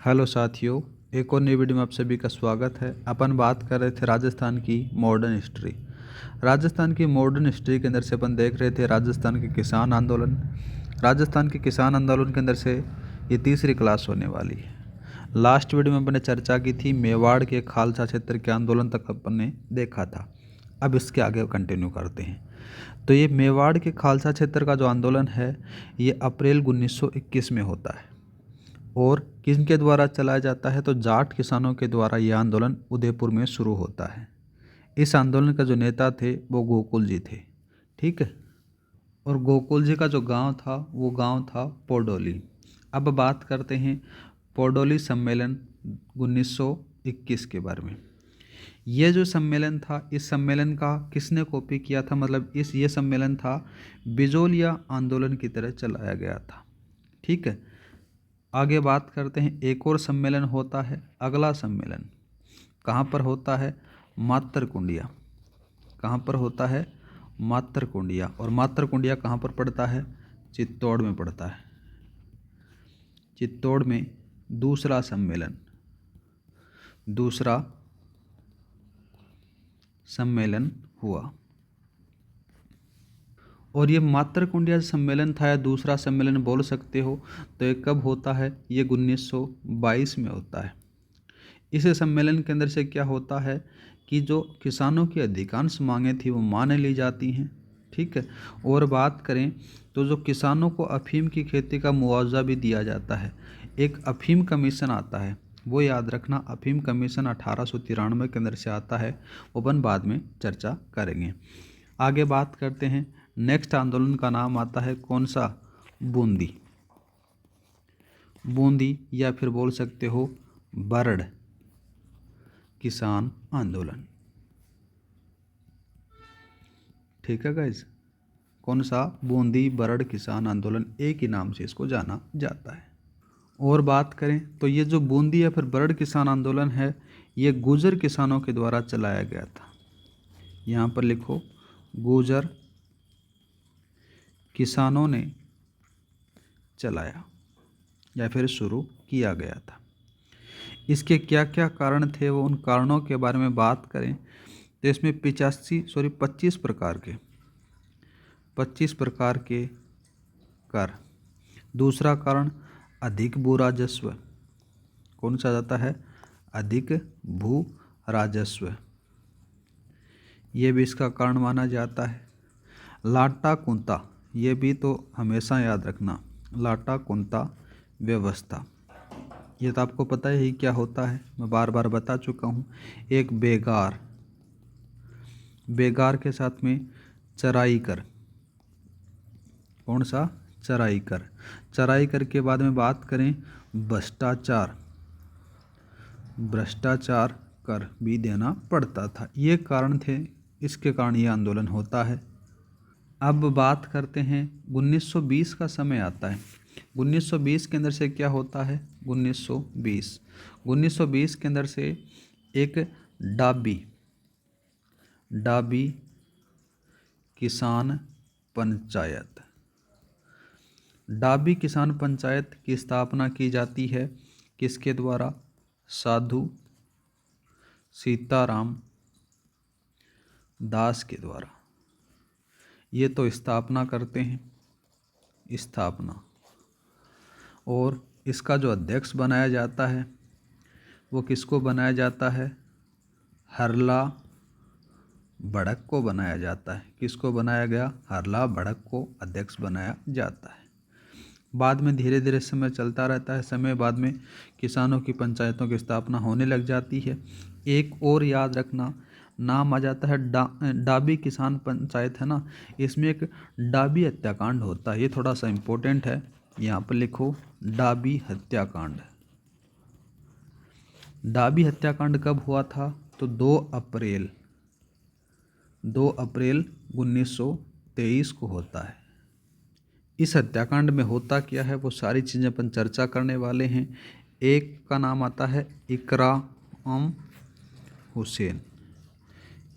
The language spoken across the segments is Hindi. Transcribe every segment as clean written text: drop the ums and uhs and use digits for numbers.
हेलो साथियों, एक और नई वीडियो में आप सभी का स्वागत है। अपन बात कर रहे थे राजस्थान की मॉडर्न हिस्ट्री। राजस्थान की मॉडर्न हिस्ट्री के अंदर से अपन देख रहे थे राजस्थान के किसान आंदोलन। राजस्थान के किसान आंदोलन के अंदर से ये तीसरी क्लास होने वाली है। लास्ट वीडियो में अपन ने चर्चा की थी मेवाड़ के खालसा क्षेत्र के आंदोलन तक अपन ने देखा था। अब इसके आगे कंटिन्यू करते हैं। तो ये मेवाड़ के खालसा क्षेत्र का जो आंदोलन है ये अप्रैल 1921 में होता है और किनके द्वारा चलाया जाता है तो जाट किसानों के द्वारा यह आंदोलन उदयपुर में शुरू होता है। इस आंदोलन का जो नेता थे वो गोकुल जी थे, ठीक है। और गोकुल जी का जो गांव था वो गांव था पोडोली। अब बात करते हैं पोडोली सम्मेलन 1921 के बारे में। ये जो सम्मेलन था, इस सम्मेलन का किसने कॉपी किया था, मतलब ये सम्मेलन था बिजोलिया आंदोलन की तरह चलाया गया था, ठीक है। आगे बात करते हैं, एक और सम्मेलन होता है। अगला सम्मेलन कहाँ पर होता है? मातरकुंडिया। कहाँ पर होता है? मातरकुंडिया। और मातरकुंडिया कहाँ पर पड़ता है? चित्तौड़ में पड़ता है। चित्तौड़ में दूसरा सम्मेलन हुआ। और ये मातरकुंडिया सम्मेलन था या दूसरा सम्मेलन बोल सकते हो, तो ये कब होता है? ये 1922 में होता है। इस सम्मेलन के अंदर से क्या होता है कि जो किसानों की अधिकांश मांगें थी वो मान ली जाती हैं, ठीक है। और बात करें तो जो किसानों को अफीम की खेती का मुआवजा भी दिया जाता है। एक अफीम कमीशन आता है, वो याद रखना, अफीम कमीशन 1893 के अंदर से आता है। वो अपन बाद में चर्चा करेंगे। आगे बात करते हैं, नेक्स्ट आंदोलन का नाम आता है कौन सा? बूंदी या फिर बोल सकते हो बरड़ किसान आंदोलन, ठीक है गाइज। कौन सा? बूंदी बरड़ किसान आंदोलन, एक ही नाम से इसको जाना जाता है। और बात करें तो ये जो बूंदी या फिर बरड़ किसान आंदोलन है ये गुर्जर किसानों के द्वारा चलाया गया था। यहाँ पर लिखो, गुर्जर किसानों ने चलाया या फिर शुरू किया गया था। इसके क्या क्या कारण थे, वो उन कारणों के बारे में बात करें तो इसमें 25 प्रकार के कर। दूसरा कारण अधिक भू राजस्व। कौन सा जाता है? अधिक भू राजस्व, ये भी इसका कारण माना जाता है। लाटा कुंता, ये भी तो हमेशा याद रखना, लाटा कुंता व्यवस्था, ये तो आपको पता ही क्या होता है, मैं बार बार बता चुका हूँ। एक बेगार के साथ में चराई कर। कौन सा? चराई कर। चराई कर के बाद में बात करें भ्रष्टाचार कर भी देना पड़ता था। ये कारण थे, इसके कारण ये आंदोलन होता है। अब बात करते हैं 1920 का समय आता है। 1920 के अंदर से क्या होता है? 1920 के अंदर से एक डाबी किसान पंचायत, डाबी किसान पंचायत की स्थापना की जाती है। किसके द्वारा? साधु सीताराम दास के द्वारा। ये तो स्थापना करते हैं, और इसका जो अध्यक्ष बनाया जाता है वो किसको बनाया जाता है? हरला भड़क को बनाया जाता है। किसको बनाया गया? हरला भड़क को अध्यक्ष बनाया जाता है। बाद में धीरे धीरे समय चलता रहता है, समय बाद में किसानों की पंचायतों की स्थापना होने लग जाती है। एक और याद रखना, नाम आ जाता है डाबी किसान पंचायत, है ना। इसमें एक डाबी हत्याकांड होता है, ये थोड़ा सा इम्पोर्टेंट है, यहाँ पर लिखो डाबी हत्याकांड। डाबी हत्याकांड कब हुआ था? तो 2 अप्रैल 1923 को होता है। इस हत्याकांड में होता क्या है वो सारी चीज़ें अपन चर्चा करने वाले हैं। एक का नाम आता है इकराम हुसैन।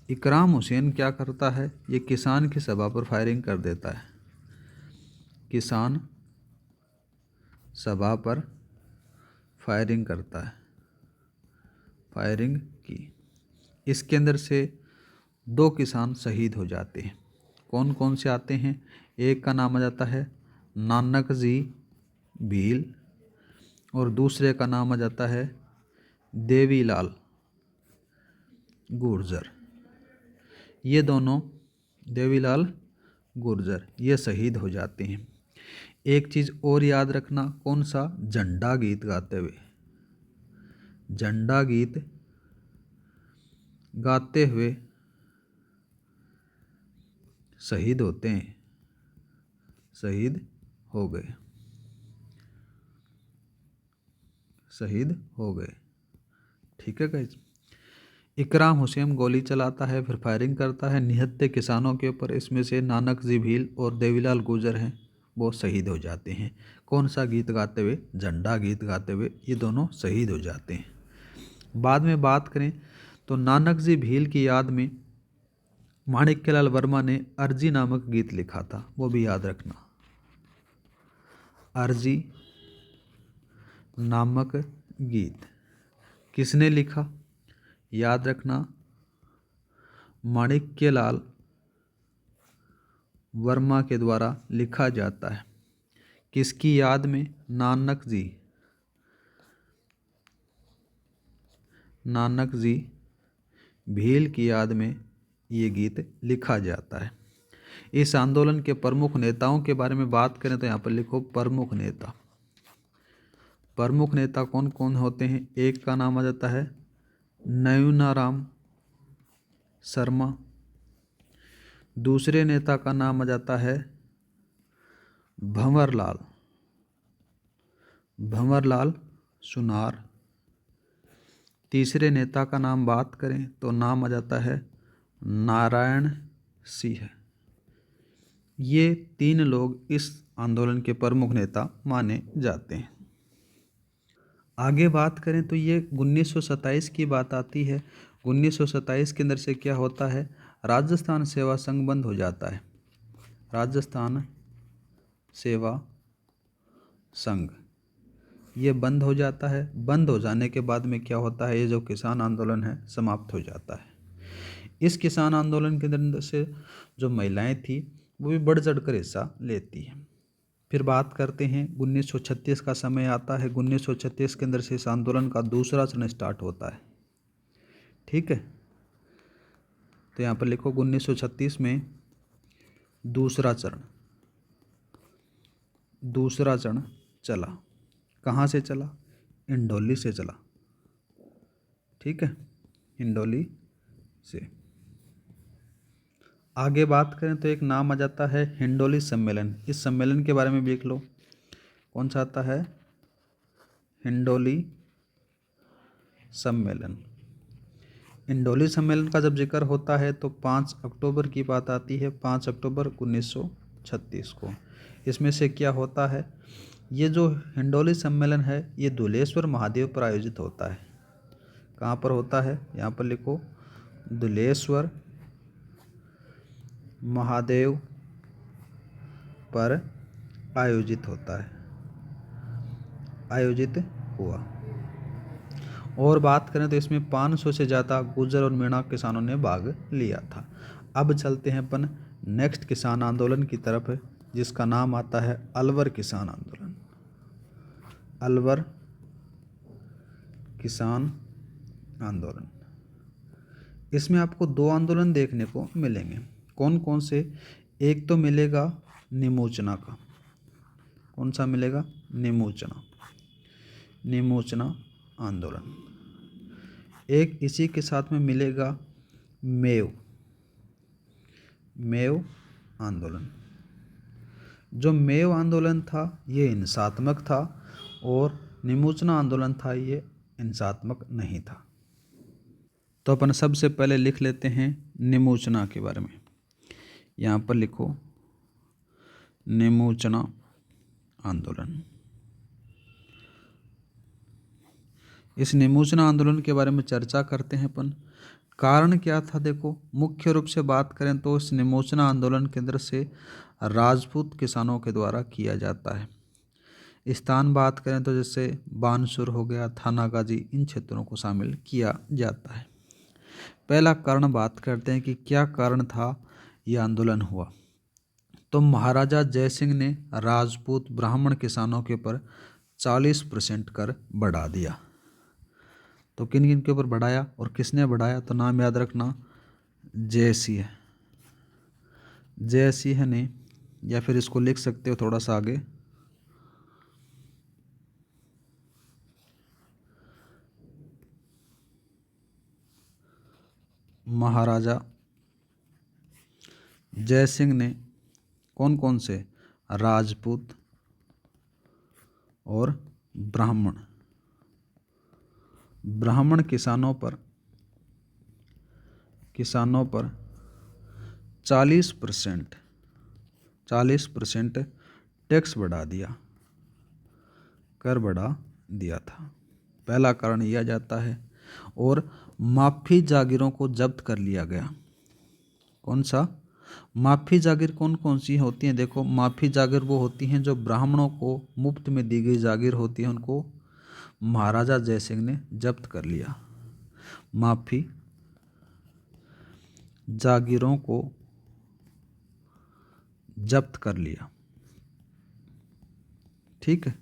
इकराम हुसैन क्या करता है? ये किसान की सभा पर फायरिंग कर देता है। किसान सभा पर फायरिंग करता है, फायरिंग की। इसके अंदर से 2 किसान शहीद हो जाते हैं। कौन कौन से आते हैं? एक का नाम आ जाता है नानक जी भील और दूसरे का नाम आ जाता है देवीलाल गुर्जर। ये दोनों देवीलाल गुर्जर ये शहीद हो जाते हैं। एक चीज़ और याद रखना, कौन सा? झंडा गीत गाते हुए, झंडा गीत गाते हुए शहीद होते हैं, शहीद हो गए, शहीद हो गए। ठीक है गाइस। इकराम हुसैन गोली चलाता है, फिर फायरिंग करता है निहत्थे किसानों के ऊपर। इसमें से नानक जी भील और देवीलाल गुर्जर हैं, वो शहीद हो जाते हैं। कौन सा गीत गाते हुए? झंडा गीत गाते हुए ये दोनों शहीद हो जाते हैं। बाद में बात करें तो नानक जी भील की याद में माणिक्यलाल वर्मा ने अर्जी नामक गीत लिखा था, वो भी याद रखना। अर्जी नामक गीत किसने लिखा? याद रखना, माणिक्यलाल वर्मा के द्वारा लिखा जाता है। किसकी याद में? नानक जी भील की याद में ये गीत लिखा जाता है। इस आंदोलन के प्रमुख नेताओं के बारे में बात करें तो यहाँ पर लिखो प्रमुख नेता। प्रमुख नेता कौन कौन होते हैं? एक का नाम आ जाता है नयूनाराम शर्मा, दूसरे नेता का नाम आ जाता है भंवरलाल सुनार, तीसरे नेता का नाम बात करें तो नाम आ जाता है नारायण सिंह। ये 3 लोग इस आंदोलन के प्रमुख नेता माने जाते हैं। आगे बात करें तो ये 1927 की बात आती है। 1927 के अंदर से क्या होता है? राजस्थान सेवा संघ बंद हो जाता है। राजस्थान सेवा संघ ये बंद हो जाता है। बंद हो जाने के बाद में क्या होता है? ये जो किसान आंदोलन है समाप्त हो जाता है। इस किसान आंदोलन के अंदर से जो महिलाएं थी वो भी बढ़ चढ़कर हिस्सा लेती हैं। फिर बात करते हैं 1936 का समय आता है। 1936 के अंदर से इस आंदोलन का दूसरा चरण स्टार्ट होता है। ठीक है, तो यहाँ पर लिखो 1936 में दूसरा चरण चला। कहाँ से चला? इंडौली से चला। ठीक है, इंडौली से। आगे बात करें तो एक नाम आ जाता है हिंडोली सम्मेलन। इस सम्मेलन के बारे में देख लो, कौन सा आता है? हिंडोली सम्मेलन। इंडोली सम्मेलन का जब जिक्र होता है तो 5 अक्टूबर की बात आती है, 5 अक्टूबर 1936 को। इसमें से क्या होता है? ये जो हिंडोली सम्मेलन है ये धुलेश्वर महादेव पर आयोजित होता है। कहाँ पर होता है? यहाँ पर लिखो धुलेश्वर महादेव पर आयोजित होता है, आयोजित हुआ। और बात करें तो इसमें 500 से ज़्यादा गुर्जर और मीणा किसानों ने भाग लिया था। अब चलते हैं अपन नेक्स्ट किसान आंदोलन की तरफ, जिसका नाम आता है अलवर किसान आंदोलन। अलवर किसान आंदोलन। इसमें आपको 2 आंदोलन देखने को मिलेंगे। कौन कौन से? एक तो मिलेगा निमोचना का। कौन सा मिलेगा? निमोचना आंदोलन। एक इसी के साथ में मिलेगा मेव आंदोलन। जो मेव आंदोलन था ये हिंसात्मक था और निमोचना आंदोलन था ये हिंसात्मक नहीं था। तो अपन सबसे पहले लिख लेते हैं निमोचना के बारे में। यहाँ पर लिखो निमोचना आंदोलन। इस निमोचना आंदोलन के बारे में चर्चा करते हैं अपन। कारण क्या था? देखो, मुख्य रूप से बात करें तो इस निमोचना आंदोलन के अंदर से राजपूत किसानों के द्वारा किया जाता है। स्थान बात करें तो जैसे बानसूर हो गया, थानागाजी, इन क्षेत्रों को शामिल किया जाता है। पहला कारण बात करते हैं कि क्या कारण था यह आंदोलन हुआ। तो महाराजा जयसिंह ने राजपूत ब्राह्मण किसानों के ऊपर 40% कर बढ़ा दिया। तो किन किन के ऊपर बढ़ाया और किसने बढ़ाया, तो नाम याद रखना, जयसिंह, जयसिंह ने, या फिर इसको लिख सकते हो थोड़ा सा आगे, महाराजा जयसिंह ने कौन कौन से, राजपूत और ब्राह्मण किसानों पर 40% टैक्स बढ़ा दिया, कर बढ़ा दिया था। पहला कारण यह जाता है। और माफी जागीरों को जब्त कर लिया गया। कौन सा, माफी जागीर कौन कौन सी होती हैं, देखो माफी जागीर वो होती हैं जो ब्राह्मणों को मुफ्त में दी गई जागीर होती है, उनको महाराजा जयसिंह ने जब्त कर लिया। माफी जागीरों को जब्त कर लिया। ठीक है,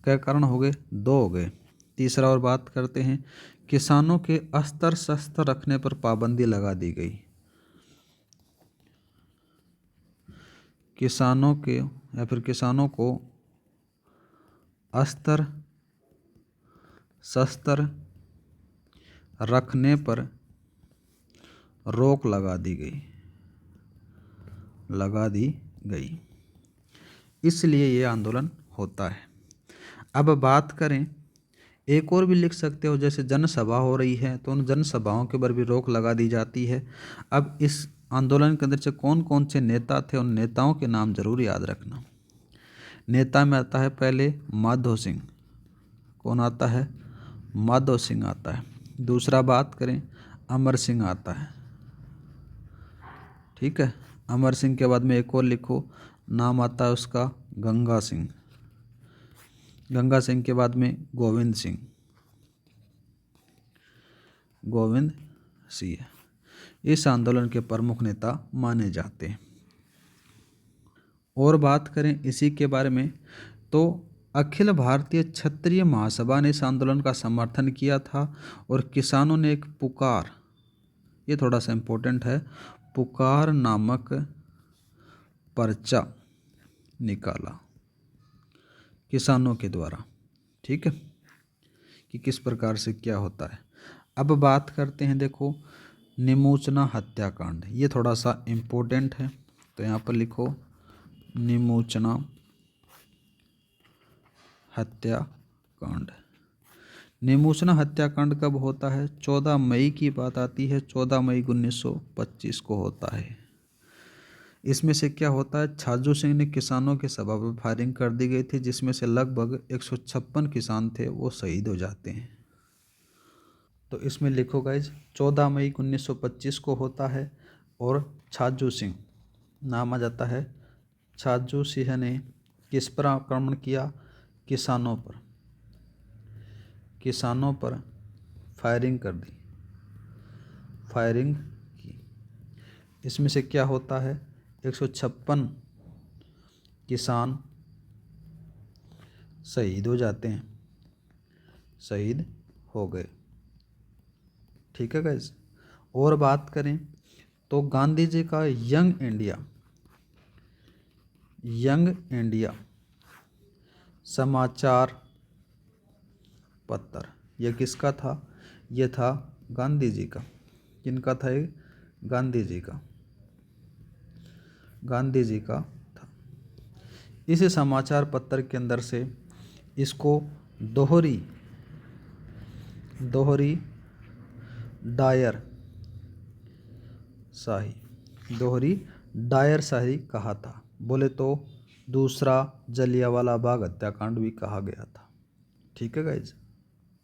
क्या कारण हो गए, 2 हो गए। तीसरा और बात करते हैं, किसानों के अस्त्र शस्त्र रखने पर पाबंदी लगा दी गई। किसानों को अस्त्र शस्त्र रखने पर रोक लगा दी गई, इसलिए ये आंदोलन होता है। अब बात करें, एक और भी लिख सकते हो, जैसे जनसभा हो रही है तो उन जनसभाओं के ऊपर भी रोक लगा दी जाती है। अब इस आंदोलन के अंदर से कौन कौन से नेता थे, उन नेताओं के नाम जरूर याद रखना। नेता में आता है पहले माधो सिंह, कौन आता है, माधो सिंह आता है। दूसरा बात करें, अमर सिंह आता है। ठीक है, अमर सिंह के बाद में एक और लिखो, नाम आता है उसका गंगा सिंह। गंगा सिंह के बाद में गोविंद सिंह इस आंदोलन के प्रमुख नेता माने जाते हैं। और बात करें इसी के बारे में, तो अखिल भारतीय क्षत्रिय महासभा ने इस आंदोलन का समर्थन किया था और किसानों ने एक पुकार, ये थोड़ा सा इम्पोर्टेंट है, पुकार नामक पर्चा निकाला किसानों के द्वारा। ठीक है, कि किस प्रकार से क्या होता है। अब बात करते हैं, देखो निमोचना हत्याकांड, ये थोड़ा सा इम्पोर्टेंट है, तो यहाँ पर लिखो निमोचना हत्याकांड। निमोचना हत्याकांड कब होता है, 14 मई की बात आती है, 14 मई 1925 को होता है। इसमें से क्या होता है, छाजू सिंह ने किसानों के सभा पर फायरिंग कर दी गई थी, जिसमें से लगभग 156 किसान थे वो शहीद हो जाते हैं। तो इसमें लिखो गाइज, 14 मई 1925 को होता है और छाजू सिंह नाम आ जाता है। छाजू सिंह ने किस पर आक्रमण किया, किसानों पर फायरिंग की। इसमें से क्या होता है, 156 किसान शहीद हो जाते हैं, शहीद हो गए। ठीक है गाइस। और बात करें तो गांधी जी का यंग इंडिया समाचार पत्र, यह किसका था, यह था गांधी जी का। किनका था ये, गांधी जी का था। इस समाचार पत्र के अंदर से इसको दोहरी डायर शाही कहा था। बोले तो दूसरा जलियांवाला बाग हत्याकांड भी कहा गया था। ठीक है गाइज।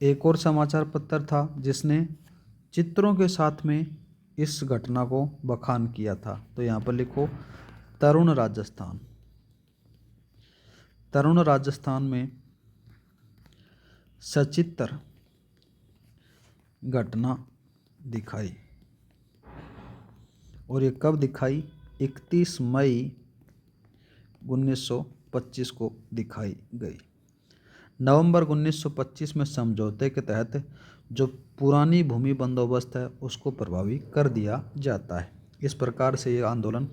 एक और समाचार पत्र था जिसने चित्रों के साथ में इस घटना को बखान किया था, तो यहाँ पर लिखो तरुण राजस्थान। तरुण राजस्थान में सचित्र घटना दिखाई, और ये कब दिखाई? 31 मई 1925 को दिखाई गई। नवंबर 1925 में समझौते के तहत जो पुरानी भूमि बंदोबस्त है उसको प्रभावी कर दिया जाता है। इस प्रकार से ये आंदोलन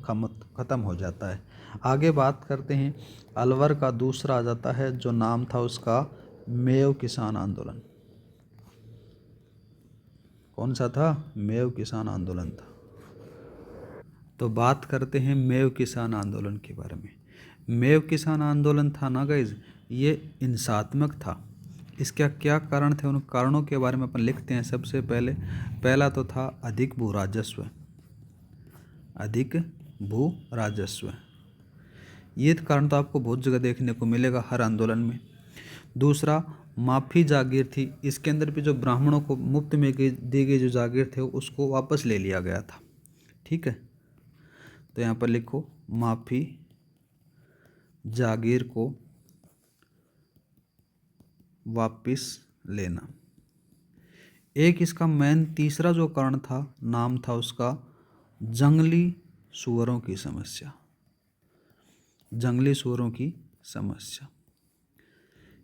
खत्म हो जाता है। आगे बात करते हैं अलवर का दूसरा आ जाता है, जो नाम था उसका मेव किसान आंदोलन। कौन सा था? मेव किसान आंदोलन था। तो बात करते हैं मेव किसान आंदोलन के बारे में। मेव किसान आंदोलन था ना गाइज, ये हिंसात्मक था। इसका क्या कारण थे, उन कारणों के बारे में अपन लिखते हैं। सबसे पहला तो था अधिक भू राजस्व। अधिक भू राजस्व, ये कारण तो आपको बहुत जगह देखने को मिलेगा हर आंदोलन में। दूसरा माफी जागीर थी, इसके अंदर भी जो ब्राह्मणों को मुफ्त में दी गई जो जागीर थे उसको वापस ले लिया गया था। ठीक है, तो यहाँ पर लिखो माफी जागीर को वापस लेना। एक इसका मेन तीसरा जो कारण था, नाम था उसका जंगली सूअरों की समस्या। जंगली सूअरों की समस्या।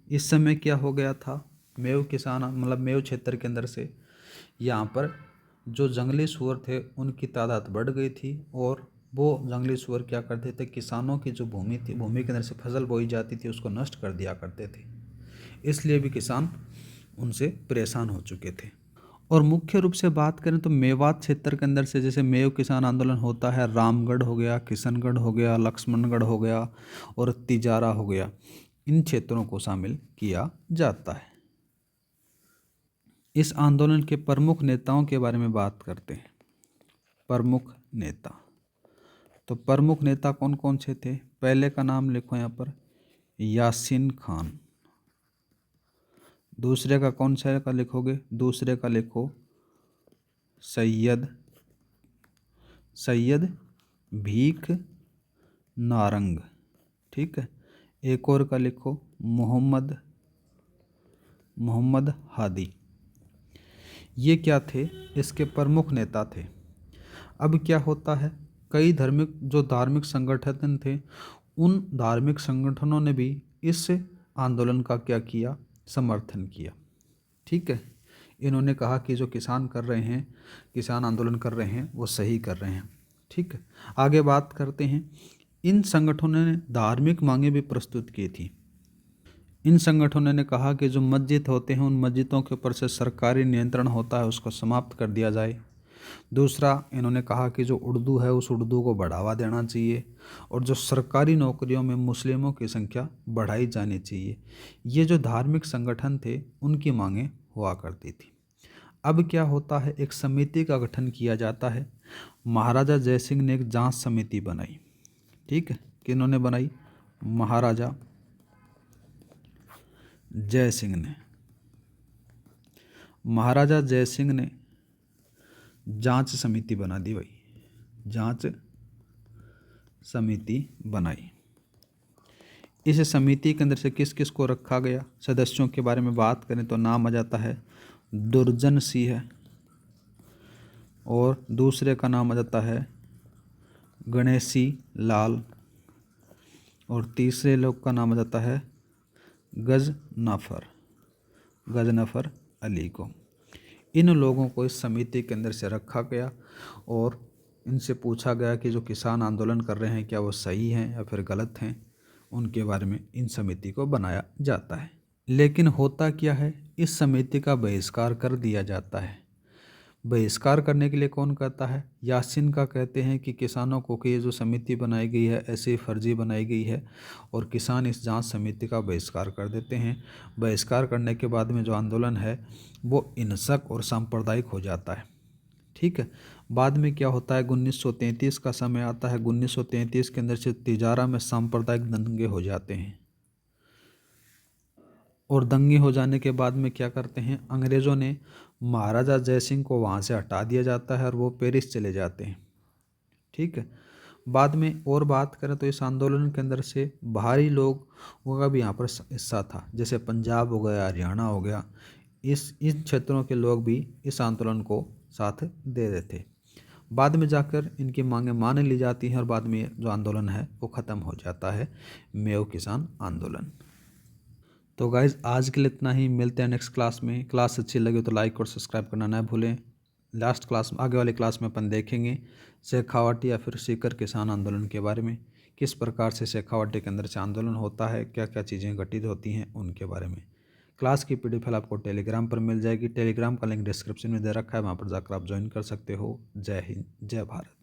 इस समय क्या हो गया था, मेव किसान मतलब मेव क्षेत्र के अंदर से यहाँ पर जो जंगली सूअर थे उनकी तादाद बढ़ गई थी, और वो जंगली सूअर क्या करते थे, किसानों की जो भूमि थी, भूमि के अंदर से फसल बोई जाती थी उसको नष्ट कर दिया करते थे। इसलिए भी किसान उनसे परेशान हो चुके थे। और मुख्य रूप से बात करें तो मेवात क्षेत्र के अंदर से जैसे मेव किसान आंदोलन होता है, रामगढ़ हो गया, किशनगढ़ हो गया, लक्ष्मणगढ़ हो गया और तिजारा हो गया, इन क्षेत्रों को शामिल किया जाता है। इस आंदोलन के प्रमुख नेताओं के बारे में बात करते हैं। प्रमुख नेता, तो प्रमुख नेता कौन कौन से थे? पहले का नाम लिखो यहाँ पर यासीन खान। दूसरे का कौन सा का लिखोगे? दूसरे का लिखो सैयद भीख नारंग। ठीक है, एक और का लिखो मोहम्मद हादी। ये क्या थे? इसके प्रमुख नेता थे। अब क्या होता है, कई धार्मिक संगठन थे, उन धार्मिक संगठनों ने भी इस आंदोलन का क्या किया? समर्थन किया। ठीक है, इन्होंने कहा कि जो किसान आंदोलन कर रहे हैं वो सही कर रहे हैं। ठीक है, आगे बात करते हैं। इन संगठनों ने धार्मिक मांगे भी प्रस्तुत की थी। इन संगठनों ने कहा कि जो मस्जिद होते हैं उन मस्जिदों के ऊपर से सरकारी नियंत्रण होता है उसको समाप्त कर दिया जाए। दूसरा, इन्होंने कहा कि जो उर्दू है उस उर्दू को बढ़ावा देना चाहिए, और जो सरकारी नौकरियों में मुस्लिमों की संख्या बढ़ाई जानी चाहिए। ये जो धार्मिक संगठन थे उनकी मांगें हुआ करती थी। अब क्या होता है, एक समिति का गठन किया जाता है। महाराजा जयसिंह ने एक जांच समिति बनाई। ठीक है, किन्होंने बनाई? महाराजा जयसिंह ने। महाराजा जयसिंह ने जांच समिति बना दी भाई, जांच समिति बनाई। इस समिति के अंदर से किस किस को रखा गया? सदस्यों के बारे में बात करें तो नाम आ जाता है दुर्जन सिंह, और दूसरे का नाम आ जाता है गणेशी लाल, और तीसरे लोग का नाम आ जाता है गजनफर अली को। इन लोगों को इस समिति के अंदर से रखा गया और इनसे पूछा गया कि जो किसान आंदोलन कर रहे हैं क्या वो सही हैं या फिर गलत हैं, उनके बारे में इन समिति को बनाया जाता है। लेकिन होता क्या है, इस समिति का बहिष्कार कर दिया जाता है। बहिष्कार करने के लिए कौन कहता है? यासीन का कहते हैं कि किसानों को कि ये जो समिति बनाई गई है ऐसे फर्जी बनाई गई है, और किसान इस जांच समिति का बहिष्कार कर देते हैं। बहिष्कार करने के बाद में जो आंदोलन है वो हिंसक और सांप्रदायिक हो जाता है। ठीक है, बाद में क्या होता है, 1933 का समय आता है। 1933 के अंदर से तिजारा में सांप्रदायिक दंगे हो जाते हैं, और दंगे हो जाने के बाद में क्या करते हैं, अंग्रेज़ों ने महाराजा जयसिंह को वहाँ से हटा दिया जाता है और वो पेरिस चले जाते हैं। ठीक है, बाद में और बात करें तो इस आंदोलन के अंदर से बाहरी लोगों का भी यहाँ पर हिस्सा था, जैसे पंजाब हो गया, हरियाणा हो गया, इन क्षेत्रों के लोग भी इस आंदोलन को साथ दे देते। बाद में जाकर इनकी मांगें मान ली जाती हैं और बाद में जो आंदोलन है वो ख़त्म हो जाता है, मेव किसान आंदोलन। तो गाइज़ आज के लिए इतना ही, मिलते हैं नेक्स्ट क्लास में। क्लास अच्छी लगी तो लाइक और सब्सक्राइब करना ना भूलें। लास्ट क्लास आगे वाली क्लास में अपन देखेंगे शेखावाटी या फिर सीकर किसान आंदोलन के बारे में, किस प्रकार से शेखावाटी के अंदर से आंदोलन होता है, क्या क्या चीज़ें घटित होती हैं उनके बारे में। क्लास की पीडीएफ फाइल आपको टेलीग्राम पर मिल जाएगी। टेलीग्राम का लिंक डिस्क्रिप्शन में दे रखा है, वहाँ पर जाकर आप ज्वाइन कर सकते हो। जय हिंद, जय भारत।